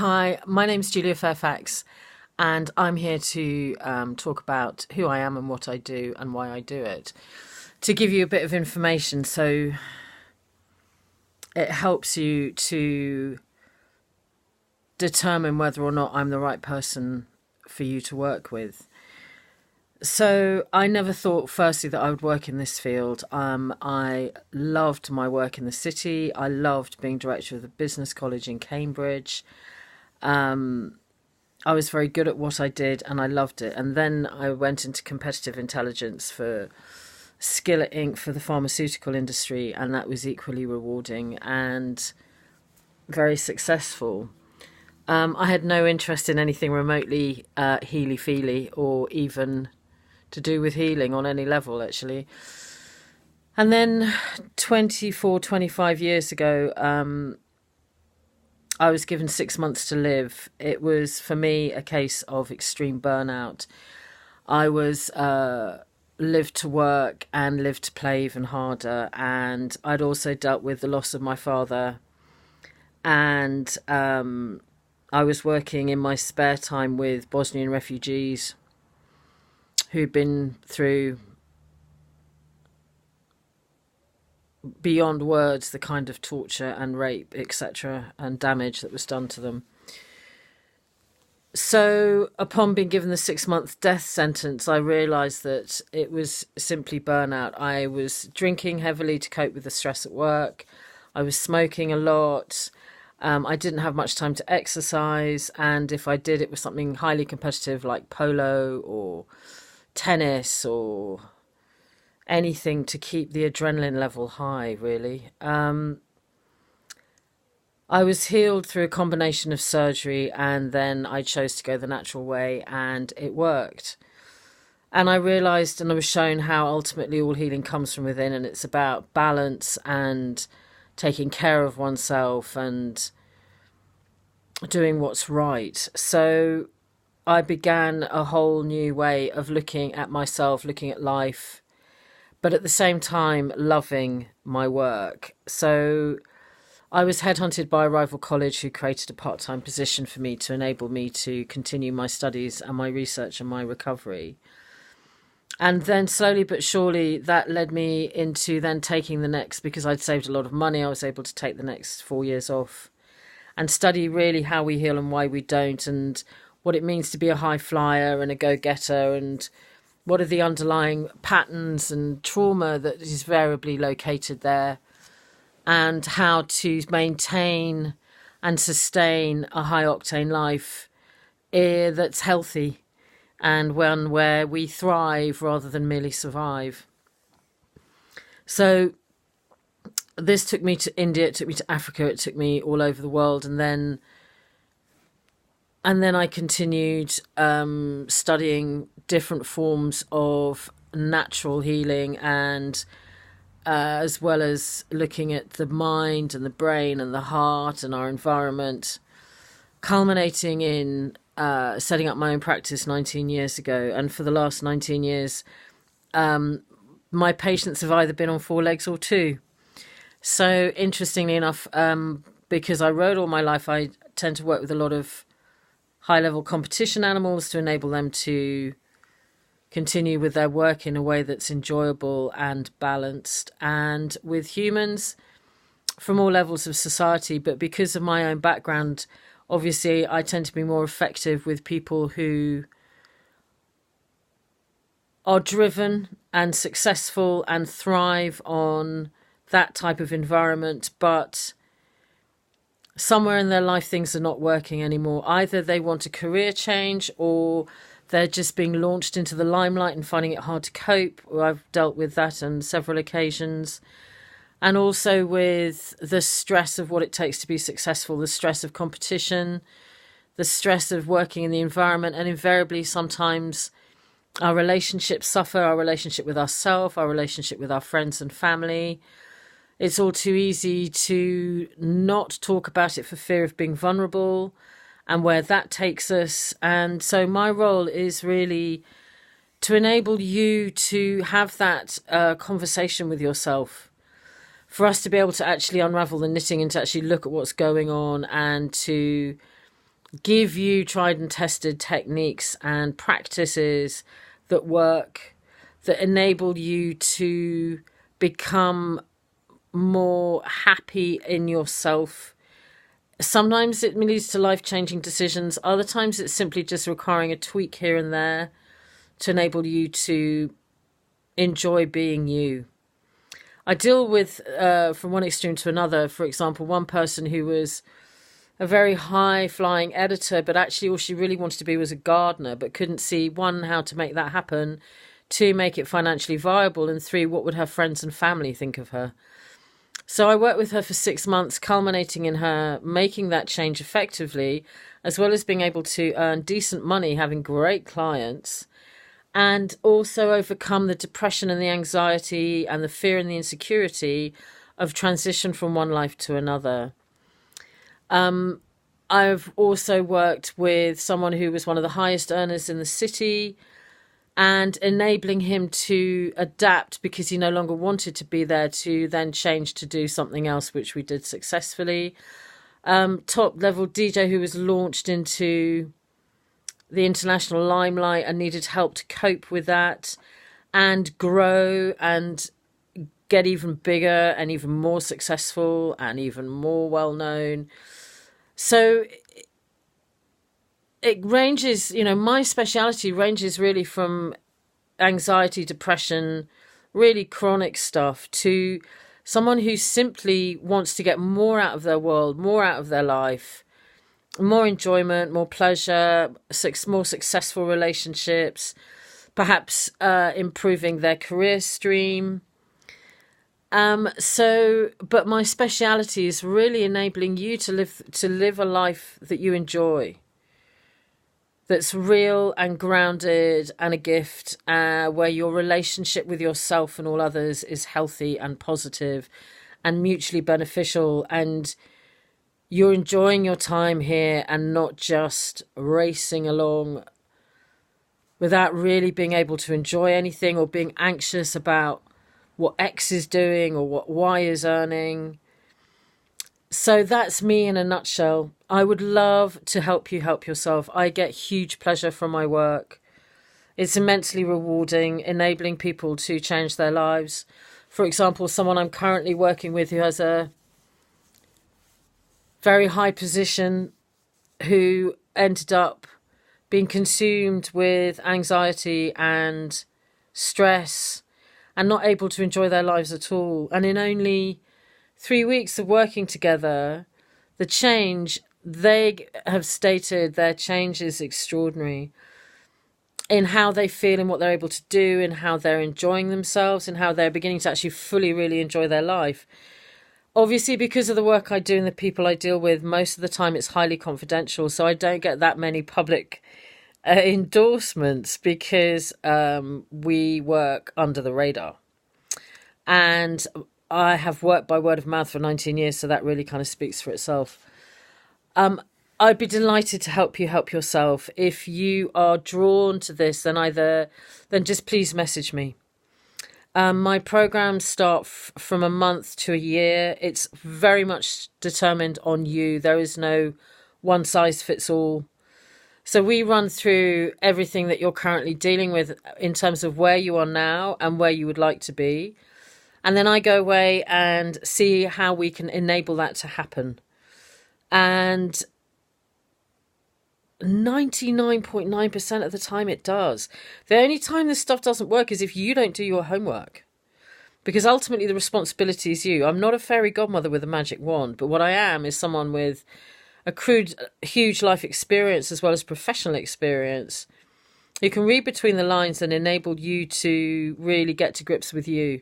Hi, my name's Julia Fairfax, and I'm here to talk about who I am and what I do and why I do it. To give you a bit of information, so it helps you to determine whether or not I'm the right person for you to work with. So I never thought, firstly, that I would work in this field. I loved my work in the city. I loved being director of the business college in Cambridge. I was very good at what I did and I loved it. And then I went into competitive intelligence for Skillet Inc. for the pharmaceutical industry, and that was equally rewarding and very successful. I had no interest in anything remotely healy-feely or even to do with healing on any level, actually. And then 25 years ago, I was given 6 months to live. It was, for me, a case of extreme burnout. I was lived to work and lived to play even harder. And I'd also dealt with the loss of my father. And I was working in my spare time with Bosnian refugees who'd been through, beyond words, the kind of torture and rape, etc., and damage that was done to them. So upon being given the 6-month death sentence, I realised that it was simply burnout. I was drinking heavily to cope with the stress at work. I was smoking a lot. I didn't have much time to exercise. And if I did, it was something highly competitive like polo or tennis or anything to keep the adrenaline level high, really. I was healed through a combination of surgery, and then I chose to go the natural way, and it worked. And I realised and I was shown how ultimately all healing comes from within, and it's about balance and taking care of oneself and doing what's right. So I began a whole new way of looking at myself, looking at life, but at the same time loving my work. So I was headhunted by a rival college who created a part-time position for me to enable me to continue my studies and my research and my recovery. And then slowly but surely that led me into then taking the next, because I'd saved a lot of money, I was able to take the next 4 years off and study really how we heal and why we don't, and what it means to be a high flyer and a go-getter, and what are the underlying patterns and trauma that is variably located there, and how to maintain and sustain a high-octane life that's healthy and one where we thrive rather than merely survive. So this took me to India, it took me to Africa, it took me all over the world, and then I continued studying different forms of natural healing, and as well as looking at the mind and the brain and the heart and our environment, culminating in setting up my own practice 19 years ago. And for the last 19 years, my patients have either been on 4 legs or 2. So interestingly enough, because I rode all my life, I tend to work with a lot of high-level competition animals to enable them to continue with their work in a way that's enjoyable and balanced, and with humans from all levels of society. But because of my own background, obviously I tend to be more effective with people who are driven and successful and thrive on that type of environment, but somewhere in their life things are not working anymore. Either they want a career change, or they're just being launched into the limelight and finding it hard to cope. I've dealt with that on several occasions. And also with the stress of what it takes to be successful, the stress of competition, the stress of working in the environment. And invariably, sometimes our relationships suffer, our relationship with ourselves, our relationship with our friends and family. It's all too easy to not talk about it for fear of being vulnerable, and where that takes us. And so my role is really to enable you to have that conversation with yourself, for us to be able to actually unravel the knitting and to actually look at what's going on, and to give you tried and tested techniques and practices that work, that enable you to become more happy in yourself. Sometimes it leads to life-changing decisions. Other times it's simply just requiring a tweak here and there to enable you to enjoy being you. I deal with, from one extreme to another, for example, one person who was a very high-flying editor, but actually all she really wanted to be was a gardener, but couldn't see, one, how to make that happen, two, make it financially viable, and three, what would her friends and family think of her. So I worked with her for 6 months, culminating in her making that change effectively, as well as being able to earn decent money, having great clients, and also overcome the depression and the anxiety and the fear and the insecurity of transition from one life to another. I've also worked with someone who was one of the highest earners in the city, and enabling him to adapt because he no longer wanted to be there, to then change to do something else, which we did successfully. Top level DJ who was launched into the international limelight and needed help to cope with that and grow and get even bigger and even more successful and even more well known. So it ranges, you know, my speciality ranges really from anxiety, depression, really chronic stuff, to someone who simply wants to get more out of their world, more out of their life, more enjoyment, more pleasure, more successful relationships, perhaps improving their career stream. But my speciality is really enabling you to live a life that you enjoy, that's real and grounded and a gift, where your relationship with yourself and all others is healthy and positive and mutually beneficial, and you're enjoying your time here and not just racing along without really being able to enjoy anything, or being anxious about what X is doing or what Y is earning. So that's me in a nutshell. I would love to help you help yourself. I get huge pleasure from my work. It's immensely rewarding, enabling people to change their lives. For example, someone I'm currently working with who has a very high position, who ended up being consumed with anxiety and stress and not able to enjoy their lives at all. And in only 3 weeks of working together, the change, they have stated their change is extraordinary in how they feel and what they're able to do, and how they're enjoying themselves, and how they're beginning to actually fully really enjoy their life. Obviously, because of the work I do and the people I deal with, most of the time it's highly confidential, so I don't get that many public endorsements, because we work under the radar. And I have worked by word of mouth for 19 years, so that really kind of speaks for itself. I'd be delighted to help you help yourself. If you are drawn to this, then just please message me. My programs start from a month to a year. It's very much determined on you. There is no one size fits all. So we run through everything that you're currently dealing with in terms of where you are now and where you would like to be. And then I go away and see how we can enable that to happen. And 99.9% of the time it does. The only time this stuff doesn't work is if you don't do your homework. Because ultimately the responsibility is you. I'm not a fairy godmother with a magic wand, but what I am is someone with accrued huge life experience as well as professional experience who can read between the lines and enable you to really get to grips with you.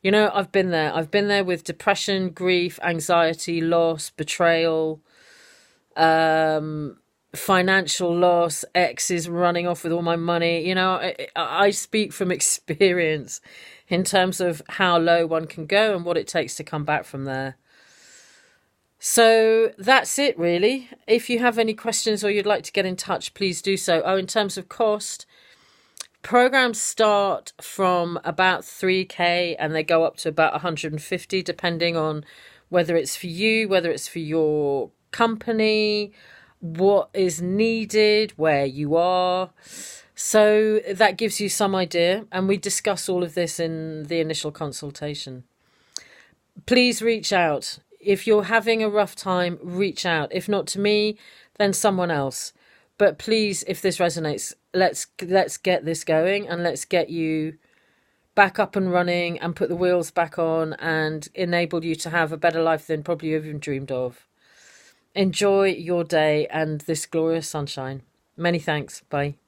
You know, I've been there. I've been there with depression, grief, anxiety, loss, betrayal, financial loss, exes running off with all my money. You know, I speak from experience in terms of how low one can go and what it takes to come back from there. So that's it, really. If you have any questions or you'd like to get in touch, please do so. Oh, in terms of cost, programs start from about 3K and they go up to about 150, depending on whether it's for you, whether it's for your company, what is needed, where you are. So that gives you some idea. And we discuss all of this in the initial consultation. Please reach out. If you're having a rough time, reach out. If not to me, then someone else. But please, if this resonates, let's get this going, and let's get you back up and running and put the wheels back on and enable you to have a better life than probably you've even dreamed of. Enjoy your day and this glorious sunshine. Many thanks. Bye.